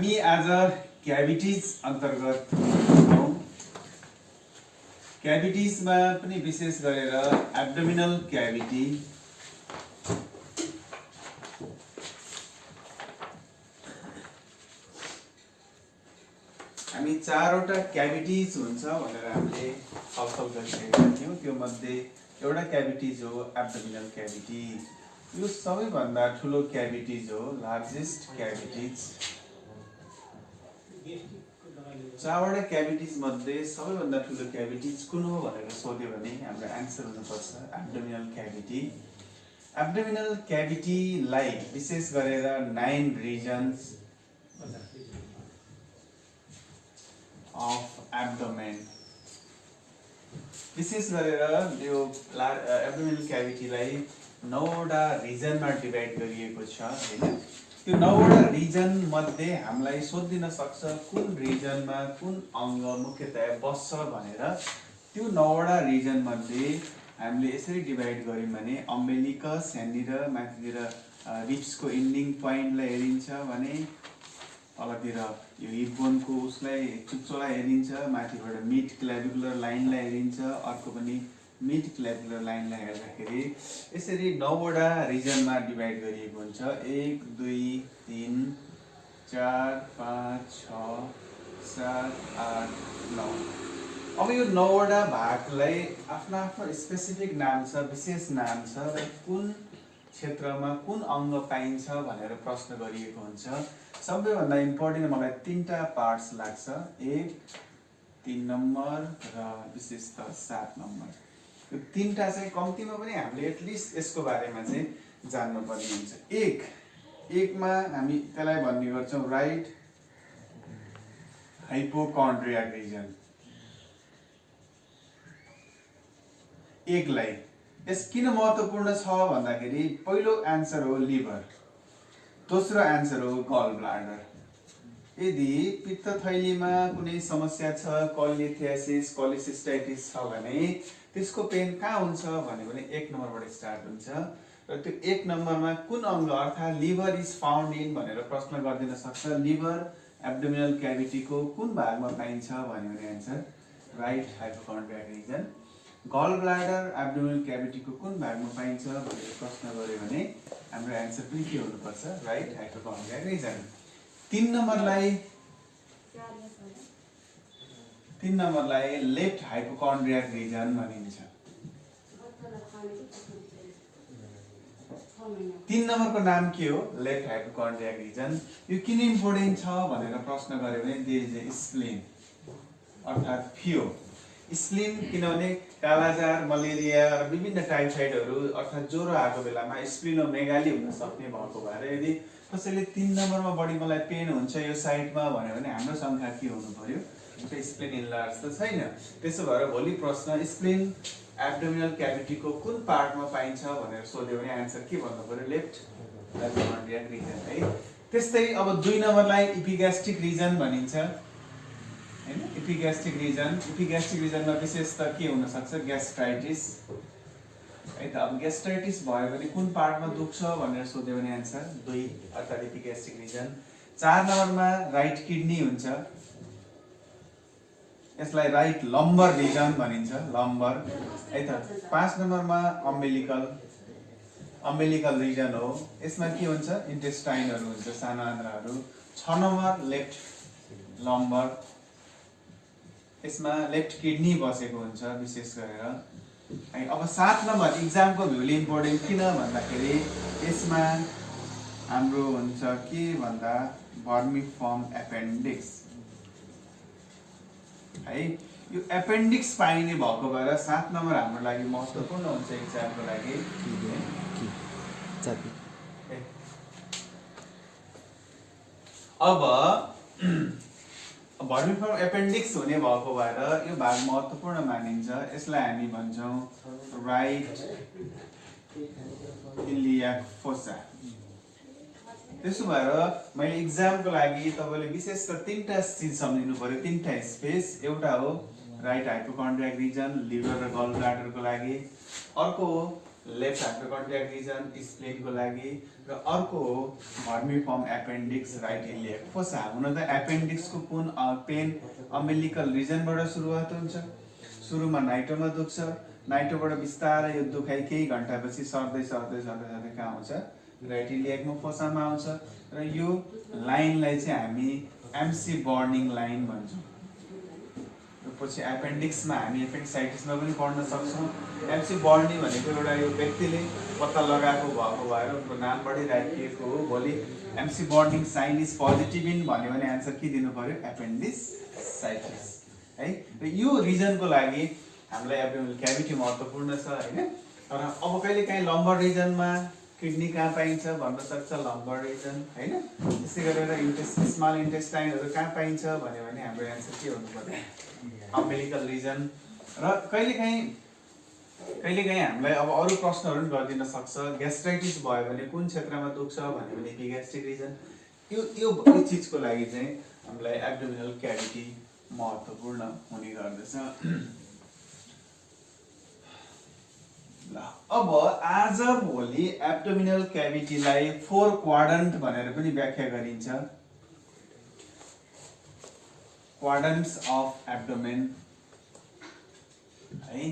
हामी आज क्याभिटिज अन्तर्गत छौँ। क्याभिटिजमा पनि विशेष गरेर एब्डोमिनल क्याभिटी, हामी चारवटा क्याभिटिज हुन्छ भनेर हामीले छलफल गरिसकेका थियौँ। त्यो मध्ये एउटा क्याभिटिज हो एब्डोमिनल क्याभिटी। यो सबैभन्दा ठुलो क्याभिटिज हो, लार्जेस्ट क्याभिटिज। चारवटा क्याभिटिज मध्ये सबैभन्दा ठुलो क्याभिटिज कुन हो भनेर सोध्यो भने हाम्रो एन्सर हुनुपर्छ एब्डोमिनल क्याभिटी। एब्डोमिनल क्याभिटीलाई विशेष गरेर 9 रिजन्स अफ एब्डोमेन, विशेष गरेर यो एब्डोमिनल क्याभिटीलाई 9वटा रिजनमा डिभाइड गरिएको छ हैन। त्यो 9वटा रिजन मध्ये हामीलाई सोधिन सक्छ कुन रिजनमा कुन अङ्ग मुख्यतया बस्छ भनेर। त्यो 9वटा रिजन मध्ये हामीले यसरी डिभाइड गर्यौं भने अम्बिलिकस यहाँनिर माथितिर रिब्सको इन्डिङ पोइन्टलाई हेरिन्छ भने तलतिर यो हिप बोनको उसलाई चुच्चोलाई हेरिन्छ, माथिबाट मिड क्लेभिकुलर लाइनलाई हेरिन्छ, अर्को पनि मिड क्लेभिकुलर लाइनलाई हेर्दाखेरि यसरी 9वटा रिजनमा डिभाइड गरिएको हुन्छ। 1 2 3 4 5 6 7 8 9। अब यो 9वटा भागलाई आफ्नो आफ्नो स्पेसिफिक नाम छ, विशेष नाम छ र कुन क्षेत्रमा कुन अङ्ग पाइन्छ भनेर प्रश्न गरिएको हुन्छ। सबैभन्दा इम्पोर्टेन्ट मलाई 3टा पार्ट्स लाग्छ, 1 3 नम्बर र विशेषतः 7 नम्बर। यो 3टा चाहिँ कम्तीमा पनि हामीले एटलिस्ट यसको बारेमा चाहिँ जान्नुपर्ने हुन्छ। 1 मा हामी त्यसलाई भन्ने गर्छौँ राइट हाइपोकन्ड्रियाक रिजन। 1 लाई यस किन महत्त्वपूर्ण छ भन्दाखेरि पहिलो आन्सर हो लिभर, दोस्रो आन्सर हो गल ब्लाडर। यदि पित्तथैलीमा कुनै समस्या छ, कोलिथियासिस कोलिसिस्टाइटिस छ भने त्यसको पेन कहाँ हुन्छ भने 1 नम्बरबाट स्टार्ट हुन्छ। र त्यो 1 नम्बरमा कुन अङ्ग अर्थात् लिभर इज फाउन्ड इन भनेर प्रश्न गरिदिन सक्छ। लिभर एब्डोमिनल क्याभिटीको कुन भागमा पाइन्छ भने आन्सर राइट हाइपोकन्ड्रियाक रिजन। गल ब्लाडर एब्डोमिनल क्याभिटीको कुन भागमा पाइन्छ भनेर प्रश्न गर्यो भने हाम्रो एन्सर पनि के हुनुपर्छ राइट हाइपोकन्ड्रियाक रिजन। 3 नम्बरलाई लेफ्ट हाइपोकन्ड्रियाक रिजन भनिन्छ। 3 नम्बरको नाम के हो? Left hypochondriac region. यो किन इम्पोर्टेन्ट छ भनेर प्रश्न गर्यो भने देयर इज ए स्प्लिन अर्थात् फियो। स्प्लिन किनभने कालाजार, मलेरिया र विभिन्न टाइफाइडहरू अर्थात् ज्वरो आएको बेलामा स्प्लिनोमेगाली हुन सक्ने भएको भएर यदि कसैले 3 नम्बरमा बढी मलाई पेन हुन्छ यो साइडमा भन्यो भने हाम्रो शङ्का के हुनु पर्यो? स्प्लिन इन्लार्ज त छैन। त्यसो भएर भोलि प्रश्न स्प्लिन एब्डोमिनल क्याभिटीको कुन पार्टमा पाइन्छ भनेर सोध्यो भने आन्सर के भन्नु पर्यो? लेफ्ट हाइपोकन्ड्रियाक रिजन है। त्यस्तै अब 2 नम्बरलाई इपिग्यास्ट्रिक रिजन भनिन्छ हैन। इपिग्यास्ट्रिक रिजनमा विशेष त के हुन सक्छ? ग्यास्ट्राइटिस है त। अब ग्यास्ट्राइटिस भयो भने कुन पार्टमा दुख्छ भनेर सोध्यो भने आन्सर 2 अर्थात् इपिग्यास्ट्रिक रिजन। 4 नम्बरमा राइट किडनी हुन्छ, यसलाई राइट लम्बर रिजन भनिन्छ, लम्बर है त। 5 नम्बरमा अम्बिलिकल रिजन हो, यसमा के हुन्छ? इन्टेस्टाइनहरु हुन्छ, सानो आन्द्राहरू। 6 नम्बर लेफ्ट लम्बर, यसमा लेफ्ट किडनी बसेको हुन्छ विशेष गरेर। अब 7 नम्बर इक्जामको भ्यूले इम्पोर्टेन्ट किन भन्दाखेरि यसमा हाम्रो हुन्छ के भन्दा भर्मिफर्म एपेन्डिक्स है। यो एपेन्डिक्स पाइने भएको भएर 7 नम्बर हाम्रो लागि महत्त्वपूर्ण हुन्छ इक्जामको लागि। अब भर्मिफर्म एपेन्डिक्स हुने भएको भएर यो भाग महत्त्वपूर्ण मानिन्छ। यसलाई हामी भन्छौँ राइट इलियाक फोसा। त्यसो भएर मैले इक्जामको लागि तपाईले विशेष त 3टा चिज सम्झिनु पर्यो, 3टा स्पेस। एउटा हो राइट हाइपोकन्ड्रियाक रिजन लिभर र गल ब्लाडरको लागि, अर्को हो लेफ्ट हाइपोकन्ड्रियाक रिजन स्प्लिनको लागि र अर्को हो भर्मिफर्म एपेन्डिक्स राइट इलियक फोसा। हुन त एपेन्डिक्सको पेन अम्बिलिकल रिजनबाट सुरुवात हुन्छ। सुरुमा नाइटोमा दुख्छ, नाइटोबाट बिस्तारै यो दुखाइ केही घन्टापछि सर्दै सर्दै सर्दै सर्दै कहाँ आउँछ राइट इलियकमा फोसामा आउँछ र यो लाइनलाई चाहिँ हामी एमसी बर्निङ लाइन भन्छौँ। पछि एपेन्डिक्समा हामी एपेन्डिसाइटिसमा पनि पढ्न सक्छौँ। एमसी बर्नी भनेको एउटा यो व्यक्तिले पत्ता लगाएको भएको भएर उनको नामबाटै राखिएको हो। भोलि MC burning sign is positive in भन्यो भने एन्सर के दिनु पर्यो एपेन्डिसाइटिस है। र यो रिजनको लागि हामीलाई एब्डोमिनल क्याभिटी महत्त्वपूर्ण छ हैन। तर अब कहिले काहीँ लम्बर रिजनमा किडनी कहाँ पाइन्छ भन्न सक्छ लम्बर रिजन हैन। त्यसै गरेर स्मल इन्टेस्टाइनहरू कहाँ पाइन्छ भन्यो भने हाम्रो एन्सर के हुनु पर्यो अम्बिलिकल रिजन। र कहिलेकाहीँ हामीलाई अब अरू प्रश्नहरू पनि गरिदिन सक्छ। ग्यास्ट्राइटिस भयो भने कुन क्षेत्रमा दुख्छ भन्यो भने एपिग्यास्ट्रिक रिजन। यो चिजको लागि चाहिँ हामीलाई एब्डोमिनल क्याभिटी महत्त्वपूर्ण हुने गर्दछ। ल अब आज भोलि एब्डोमिनल क्याभिटीलाई 4 क्वाड्रन्ट भनेर पनि व्याख्या गरिन्छ। क्वाड्रन्ट्स अफ एब्डोमेन है।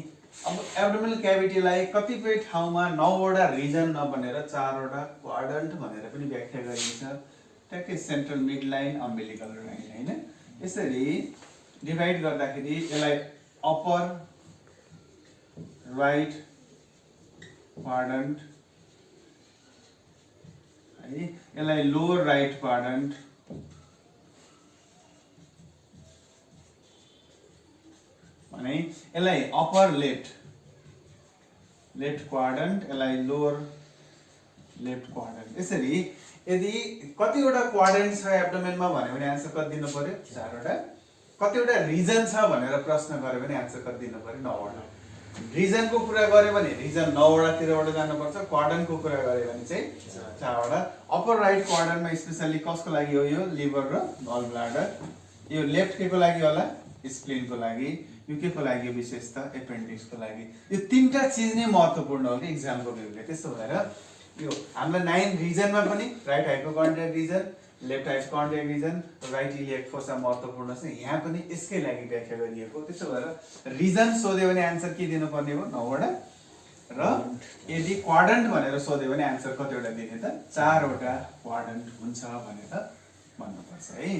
अब एब्डोमिनल क्याभिटीलाई कतिपय ठाउँमा 9वटा रिजन नभनेर 4वटा क्वाड्रन्ट भनेर पनि व्याख्या गरिन्छ। ट्याक्कै central mid line umbilical line हैन। यसरी डिभाइड गर्दाखेरि यसलाई अप्पर राइट क्वाड्रन्ट है, यसलाई लोअर राइट क्वाड्रन्ट भने यसलाई अप्पर लेफ्ट क्वाड्रन्ट, यसलाई लोअर लेफ्ट क्वाड्रन्ट। यसरी यदि कतिवटा क्वाड्रन्ट छ एब्डोमेनमा भन्यो भने आन्सर कति दिनु पर्यो 4वटा। कतिवटा रिजन छ भनेर प्रश्न गर्यो भने आन्सर कति दिनु पर्यो 9वटा। रिजनको कुरा गर्यो भने रिजन 9वटातिरबाट जानुपर्छ। क्वाड्रन्टको कुरा गर्यो भने चाहिँ 4वटा। अप्पर राइट क्वाड्रन्टमा स्पेसली कसको लागि हो यो लिभर र गल ब्लाडर। यो लेफ्ट के को लागि होला स्प्लिनको लागि। यो के को लागि विशेषतः एपेन्डिक्सको लागि। यो तीनटा चिज नै महत्त्वपूर्ण हो कि एक्जामको भ्यूले। त्यसो भएर यो हामीलाई 9 रिजनमा पनि right hypochondriac region, left hypochondriac region, right iliac fossa महत्त्वपूर्ण छ। यहाँ पनि यसकै लागि व्याख्या गरिएको। त्यसो भएर रिजन सोध्यो भने आन्सर के दिनुपर्ने हो 9वटा। र यदि क्वाड्रन्ट भनेर सोध्यो भने आन्सर कतिवटा दिने त 4वटा क्वाड्रन्ट हुन्छ भनेर भन्नुपर्छ है।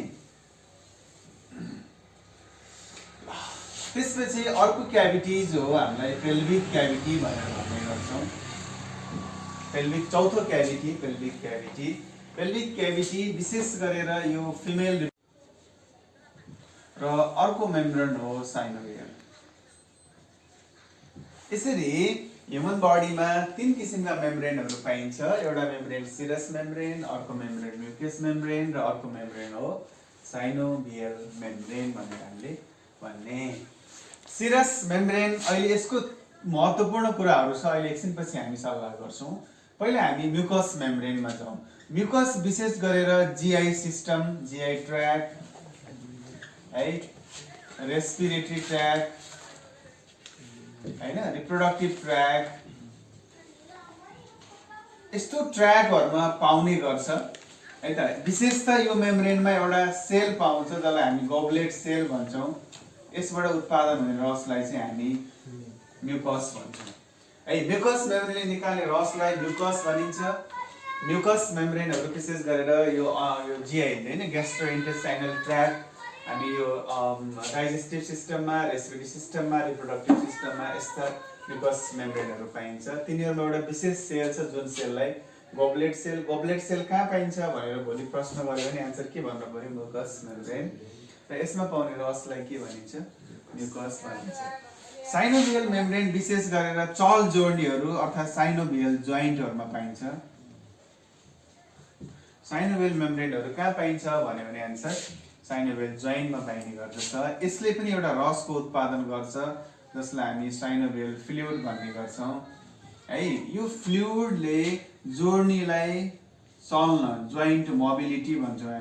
त्यसपछि अर्को क्याभिटी जो हामीलाई पेल्भिक क्याभिटी भनेर भन्ने गर्छौँ। पेल्भिक चौथो cavity pelvic cavity. Pelvic cavity विशेष गरेर यो फिमेल र अर्को मेम्ब्रेन हो साइनोभियल। यसरी ह्युमन बडीमा 3 किसिमका मेम्ब्रेनहरू पाइन्छ। एउटा मेम्ब्रेन सिरस मेम्ब्रेन, अर्को मेम्ब्रेन म्युकस मेम्ब्रेन र अर्को मेम्ब्रेन हो साइनोभियल मेम्ब्रेन भनेर हामीले भन्ने। सिरस मेम्ब्रेन अहिले यसको महत्त्वपूर्ण कुराहरू छ। अहिले एकछिनपछि हामी सल्लाह गर्छौँ। पहिला हामी म्युकस मेम्ब्रेनमा जाउँ। म्युकस विशेष गरेर जीआई सिस्टम, जीआई ट्र्याक है, रेस्पिरेटरी ट्र्याक हैन, रिप्रोडक्टिभ ट्र्याक यस्तो ट्र्याकहरुमा पाउने गर्छ है त। विशेषतः यो मेम्ब्रेनमा एउटा सेल पाउँछ जसलाई हामी गब्लेट सेल भन्छौँ। यसबाट उत्पादन हुने रसलाई चाहिँ हामी म्युकस भन्छौँ है। म्युकस मेम्ब्रेनले निकाल्ने रसलाई म्युकस भनिन्छ। म्युकस मेम्ब्रेनहरू विशेष गरेर यो जीआई हैन, ग्यास्ट्रोइन्टेस्टाइनल ट्र्याक, हामी यो डाइजेस्टिभ सिस्टममा, रेस्पिरेटरी सिस्टममा, रिप्रोडक्टिभ सिस्टममा यस्ता म्युकस मेम्ब्रेनहरू पाइन्छ। तिनीहरूमा एउटा विशेष सेल छ जुन सेललाई गब्लेट सेल। गब्लेट सेल कहाँ पाइन्छ भनेर भोलि प्रश्न गर्यो भने आन्सर के भन्नु पर्यो म्युकस मेम्ब्रेन। र यसमा पाउने रसलाई के भनिन्छ म्युकस भनिन्छ। साइनोभियल मेम्ब्रेन विशेष गरेर चल जोड्नीहरू अर्थात् साइनोभियल जोइन्टहरूमा पाइन्छ। साइनोभियल मेम्ब्रेनहरू कहाँ पाइन्छ भन्यो भने आन्सर साइनोभियल जोइन्टमा पाइने गर्दछ। यसले पनि एउटा रसको उत्पादन गर्छ जसलाई हामी साइनोभियल फ्लुइड भन्ने गर्छौँ है। यो फ्लुइडले जोड्नीलाई चल्न, जोइन्ट मोबिलिटी भन्छौँ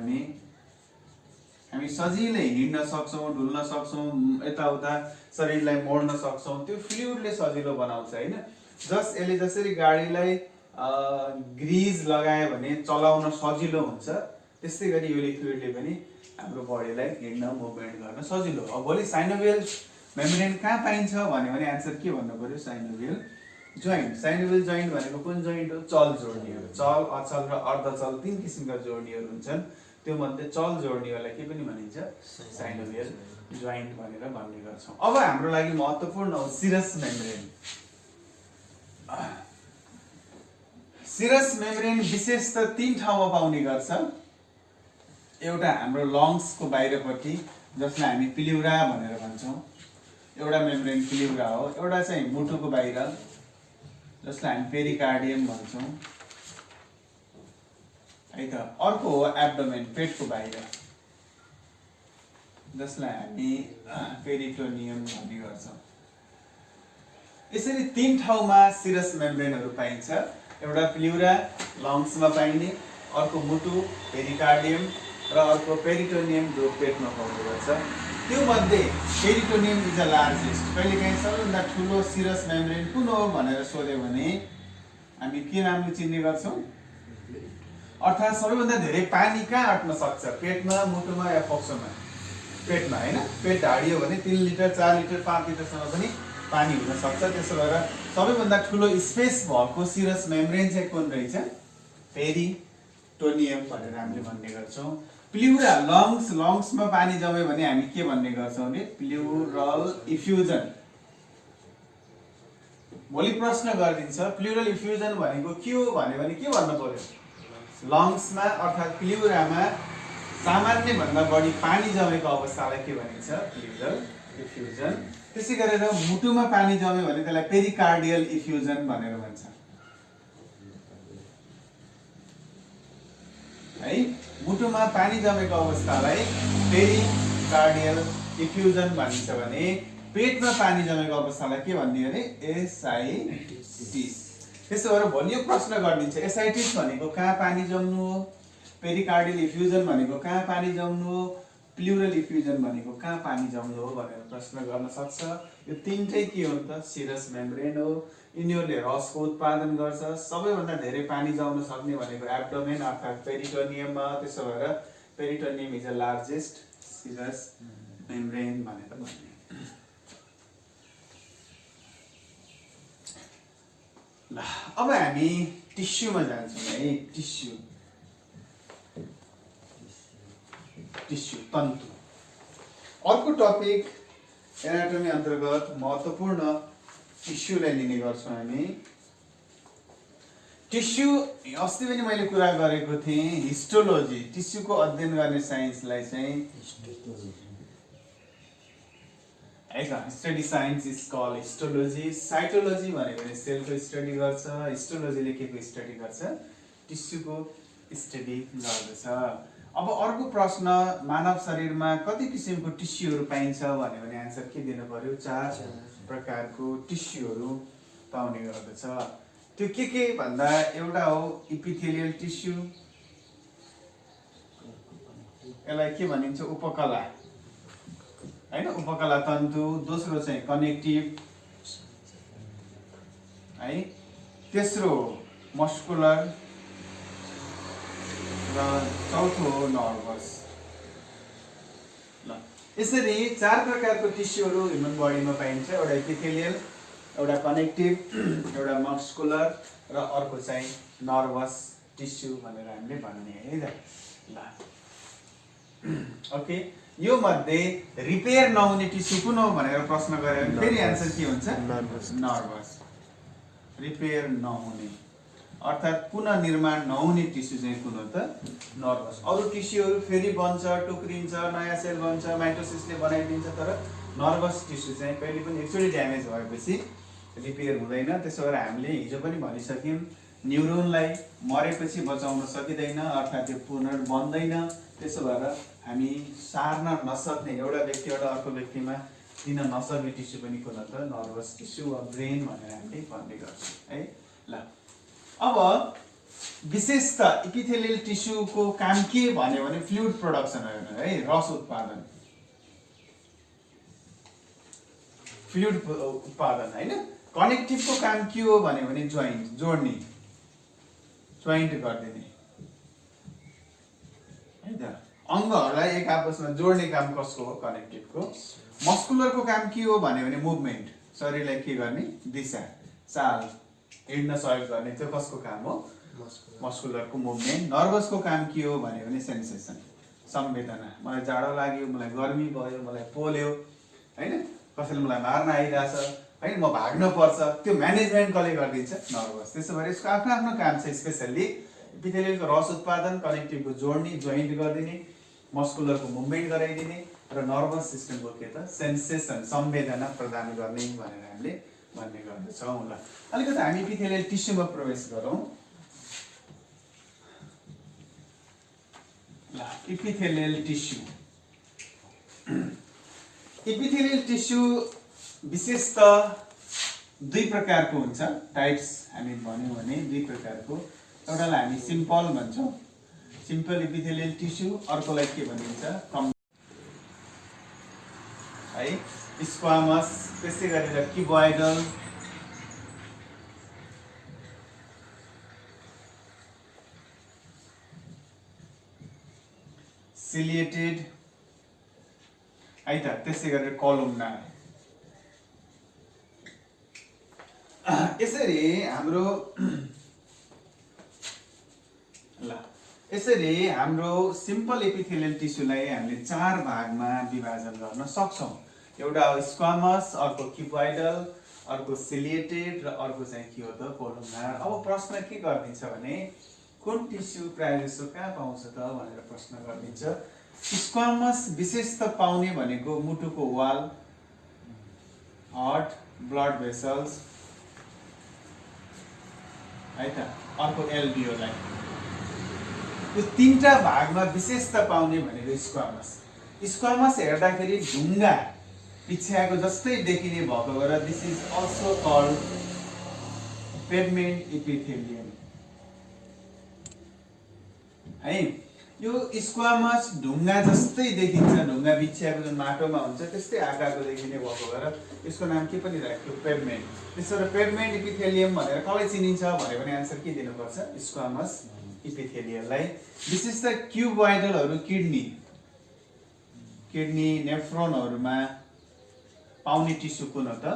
हामी सजिलै हिँड्न सक्छौँ, डुल्न सक्छौँ, यताउता शरीरलाई मोड्न सक्छौँ। त्यो फ्लुइडले सजिलो बनाउँछ हैन। जस्ट यसले जसरी गाडीलाई ग्रिज लगायो भने चलाउन सजिलो हुन्छ, त्यस्तै गरी यो लिक्विडले पनि हाम्रो बडीलाई हिँड्न मुभमेन्ट गर्न सजिलो हो। अब भोलि साइनोभियल मेम्ब्रेन कहाँ पाइन्छ भन्यो भने एन्सर के भन्नु पर्यो? साइनोभियल जोइन्ट। साइनोभियल जोइन्ट भनेको कुन जोइन्ट हो? चल जोड्नीहरू। चल, अचल र अर्धचल 3 किसिमका जोड्नीहरू हुन्छन्। त्यो मध्ये चल जोड्नीहरूलाई के पनि भनिन्छ? साइनोभियल जोइन्ट भनेर भन्ने गर्छौं। अब हाम्रो लागि महत्त्वपूर्ण हो सिरस मेम्ब्रेन। सिरस मेम्ब्रेन विशेष त 3 ठाउँमा पाउने गर्छ। एउटा हाम्रो लङ्सको बाहिरपट्टि, जसलाई हामी प्लिउरा भनेर भन्छौँ, एउटा मेम्ब्रेन प्लिउरा हो। एउटा चाहिँ मुटुको बाहिर, जसलाई हामी पेरिकार्डियम भन्छौँ, है त। अर्को हो एब्डोमेन, पेटको बाहिर, जसलाई हामी पेरिटोनियम भन्ने गर्छौँ। यसरी 3 ठाउँमा सिरस मेम्ब्रेनहरू पाइन्छ। एउटा प्लिउरा लङ्समा पाइने, अर्को मुटु पेरिकार्डियम र अर्को पेरिटोनियम जो पेटमा पाउने गर्छ। त्यो मध्ये पेरिटोनियम इज द लार्जेस्ट। कहिलेकाहीँ सबैभन्दा ठुलो सिरस मेम्ब्रेन कुन हो भनेर सोध्यो भने हामी के नामले चिन्ने गर्छौँ? अर्थात् सबैभन्दा धेरै पानी कहाँ अट्न सक्छ? पेटमा, मुटुमा या फोक्सोमा? पेटमा, हैन? पेट हाडियो भने 3 लिटर 4 लिटर 5 लिटरसम्म पनि पानी हुन सक्छ। त्यसो भएर सबैभन्दा ठुलो स्पेस भएको सिरस मेम्ब्रेन चाहिँ कुन रहेछ? पेरिटोनियम भनेर हामीले भन्ने गर्छौँ। प्लिउरा लङ्समा पानी जम्यो भने हामी के भन्ने गर्छौँ भने प्लिउरल इफ्युजन। भोलि प्रश्न गरिदिन्छ प्लिउरल इफ्युजन भनेको के हो भने के भन्नु पर्यो? लङ्समा अर्थात् प्लिउरामा सामान्य भन्दा बढी पानी जमेको अवस्थालाई के भनिन्छ? प्लिउरल इफ्युजन। त्यसै गरेर मुटुमा पानी जम्यो भने त्यसलाई पेरिकार्डियल इफ्युजन भनेर भन्छ, है। मुटुमा पानी जमेको अवस्थालाई पेरिकार्डियल इफ्युजन भनिन्छ भने पेटमा पानी जमेको अवस्थालाई के भन्ने अरे? एसाइटिस। त्यसो भएर भोलि यो प्रश्न गरिदिन्छ एसाइटिस भनेको कहाँ पानी जम्नु हो, पेरिकार्डियल इफ्युजन भनेको कहाँ पानी जम्नु हो, प्लिउरल इफ्युजन भनेको कहाँ पानी जम्नु हो भनेर प्रश्न गर्न सक्छ। यो तीनटै के हो त? सिरस मेम्ब्रेन हो। यिनीहरूले रसको उत्पादन गर्छ। सबैभन्दा धेरै पानी जम्न सक्ने भनेको एब्डोमेन अर्थात् पेरिटोनियममा। त्यसो भएर peritoneum is the largest serous membrane भनेर भन्ने। ल, अब हामी टिस्युमा जान्छौँ है। टिस्यु तन्तु। अर्को टपिक एनाटोमी अन्तर्गत महत्त्वपूर्ण टिस्युलाई लिने गर्छौँ हामी। टिस्यु अस्ति पनि मैले कुरा गरेको थिएँ, हिस्टोलोजी, टिस्युको अध्ययन गर्ने साइन्सलाई चाहिँ है त, study science is call histology. Cytology भनेको भने सेलको स्टडी गर्छ, हिस्टोलोजीले के को स्टडी गर्छ? टिस्युको स्टडी गर्दछ। अब अर्को प्रश्न, मानव शरीरमा कति किसिमको टिस्युहरू पाइन्छ भन्यो भने एन्सर के दिनु पर्यो? 4 प्रकारको टिस्युहरू पाउने गर्दछ। त्यो के भन्दा एउटा हो इपिथेलियल टिस्यु, यसलाई के भनिन्छ? उपकला, हैन? उपकला तन्तु। दोस्रो चाहिँ कनेक्टिभ, है। तेस्रो मस्कुलर र चौथो हो नर्भस। ल, यसरी 4 प्रकारको टिस्युहरू ह्युमन बडीमा पाइन्छ। एउटा इपिथेलियल, एउटा कनेक्टिभ, एउटा मस्कुलर र अर्को चाहिँ नर्भस टिस्यु भनेर हामीले भन्ने है त। ल, ओके। यो मध्ये रिपेयर नहुने टिस्यु कुन हो भनेर प्रश्न गरे भने फेरि एन्सर के हुन्छ? नर्भस। रिपेयर नहुने अर्थात् पुनः निर्माण नहुने टिस्यु चाहिँ कुन हो त? नर्भस। अरू टिस्युहरू फेरि बन्छ, टुक्रिन्छ, नयाँ सेल बन्छ, माइटोसिसले बनाइदिन्छ, तर नर्भस टिस्यु चाहिँ कहिले पनि एकचोटि ड्यामेज भएपछि रिपेयर हुँदैन। त्यसो भएर हामीले हिजो पनि भनिसक्यौँ, न्युरोनलाई मरेपछि बचाउन सकिँदैन, अर्थात् त्यो पुनर्बन्दैन। त्यसो भएर हामी सार्न नसक्ने, एउटा व्यक्तिबाट अर्को व्यक्तिमा दिन नसक्ने टिस्यु पनि कुन हो त? नर्भस टिस्यु वा ब्रेन भनेर हामीले भन्ने गर्छौँ, है। ल, अब विशेषतः इपिथेलियल टिस्युको काम के भन्यो भने फ्लुइड प्रोडक्सन हो, है। रस उत्पादन, फ्लुइड उत्पादन, हैन? कनेक्टिभको काम के हो भने जोइन्ट, जोड्ने, जोइन्ट गरिदिने है त। अङ्गहरूलाई एक आपसमा जोड्ने काम कसको हो? कनेक्टिभको। मस्कुलरको काम के हो भने मुभमेन्ट, शरीरलाई के गर्ने? दिशा, चाल, हिँड्न सहयोग गर्ने, त्यो कसको काम हो? मस्कुलरको मुभमेन्ट। नर्भसको काम के हो भने सेन्सेसन, संवेदना। मलाई जाडो लाग्यो, मलाई गर्मी भयो, मलाई पोल्यो हैन, कसैले मलाई मार्न आइरहेछ हैन, म भाग्न पर्छ, त्यो म्यानेजमेन्ट कसले गरिदिन्छ? नर्भस। त्यसो भए यसको आफ्नो आफ्नो काम छ। स्पेसल्ली इपिथेलियलको रस उत्पादन, कनेक्टिभको जोड्ने, जोइन्ट गरिदिने, मस्कुलरको मुभमेन्ट गराइदिने र नर्भस सिस्टमको के त? सेन्सेसन, संवेदना प्रदान गर्ने भनेर हामीले भन्ने गर्दछौँ। ल अलिकति हामी इपिथेलियल टिस्युमा प्रवेश गरौँ। ल इपिथेलियल टिस्यु। इपिथेलियल टिस्यु विशेषतः दुई प्रकारको हुन्छ, टाइप्स हामी भन्यौँ भने दुई प्रकारको। एउटालाई हामी सिम्पल भन्छौँ, सिम्पल इपिथेलियल टिस्यु, अर्कोलाई के भनिन्छ? है स्क्वामस, त्यसै गरेर क्युबोइडल, सिलिएटेड है त, त्यसै गरेर कलुमनार। यसरी हाम्रो सिम्पल एपिथेलियल टिस्युलाई हामीले चार भागमा विभाजन गर्न सक्छौँ। एउटा हो स्क्वामस, अर्को क्युबोइडल, अर्को सिलिएटेड र अर्को चाहिँ के हो त? कोलुमनार। अब प्रश्न के गरिदिन्छ भने कुन टिस्यु प्रायः जसो कहाँ पाउँछ त भनेर प्रश्न गरिदिन्छ। स्क्वामस विशेष त पाउने भनेको मुटुको वाल, हार्ट, ब्लड भेसल्स है त, अर्को एल्भियोलाई, यो तीनटा भागमा विशेषता पाउने भनेको स्क्वामस। स्क्वामस हेर्दाखेरि ढुङ्गा पिछ्याएको जस्तै देखिने भएको भएर this is also called pavement epithelium है। यो स्क्वामस ढुङ्गा जस्तै देखिन्छ, ढुङ्गा बिछ्याएको जुन माटोमा हुन्छ त्यस्तै आकारको देखिने भएको भएर यसको नाम के पनि राख्यो? पेभमेन्ट। त्यसबाट पेभमेन्ट इपिथेलियम भनेर कसलाई चिनिन्छ भने आन्सर के दिनुपर्छ? स्क्वामस इपिथेलियललाई। विशेष त क्युबोइडलहरू किडनी, नेफ्रोनहरूमा पाउने टिस्यु कुन हो त?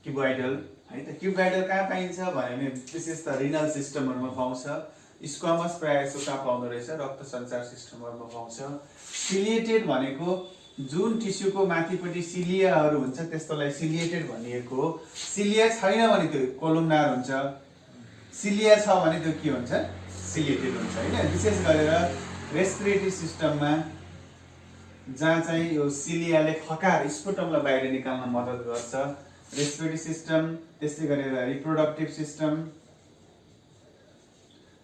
क्युबोइडल है त। क्युबोइडल कहाँ पाइन्छ भने विशेष त रिनल सिस्टमहरूमा पाउँछ। स्क्वामस प्रायः जसो कहाँ पाउँदो रहेछ? रक्त सञ्चार सिस्टमहरूमा पाउँछ। सिलिएटेड भनेको जुन टिस्युको माथिपट्टि सिलियाहरू हुन्छ त्यस्तोलाई सिलिएटेड भनिएको हो। सिलिया छैन भने त्यो कोलुमनार हुन्छ, सिलिया छ भने त्यो के हुन्छ? सिलिएटेड हुन्छ हैन। विशेष गरेर रेस्पिरेटरी सिस्टममा जहाँ चाहिँ यो सिलियाले खकार स्पुटमलाई बाहिर निकाल्न मद्दत गर्छ, रेस्पिरेटरी सिस्टम, त्यसै गरेर रिप्रोडक्टिभ सिस्टम,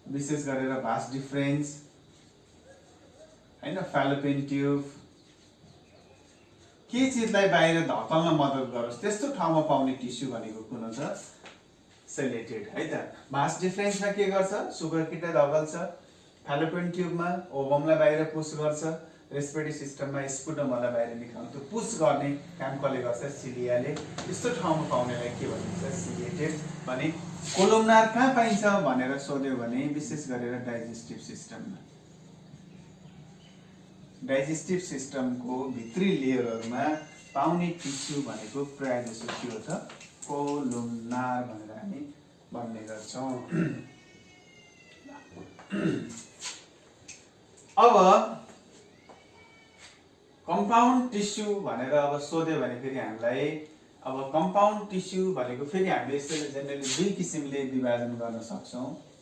विशेष गरेर भास डिफरेन्स हैन, फालोपियन ट्युब, के चिजलाई बाहिर धकेल्न मद्दत गरोस् त्यस्तो ठाउँमा पाउने टिस्यु भनेको कुन हुन्छ? सिलिएटेड है त। भास डिफरेन्समा के गर्छ? सुगर किटा धकेल्छ, फालोपियन ट्युबमा ओभमलाई बाहिर पुस गर्छ, रेस्पिरेटरी सिस्टममा स्पुटमलाई बाहिर निकाल्छ। त्यो पुस गर्ने काम कसले गर्छ? सिलियाले। यस्तो ठाउँमा पाउनेलाई के भनिन्छ? सिलिएटेड भने। कोलुमनार कहाँ पाइन्छ भनेर सोध्यो भने विशेष गरेर डाइजेस्टिभ सिस्टममा, डाइजेस्टिभ सिस्टमको भित्री लेयरहरूमा पाउने टिस्यु भनेको प्रायः जसो के हो त? कोलुमनार भनेर हामी भन्ने गर्छौँ। अब कम्पाउन्ड टिस्यु भनेर अब सोध्यो भने फेरि हामीलाई अब कम्पाउन्ड टिस्यु भनेको फेरि हामीले यसरी जेनरली दुई किसिमले विभाजन गर्न सक्छौँ।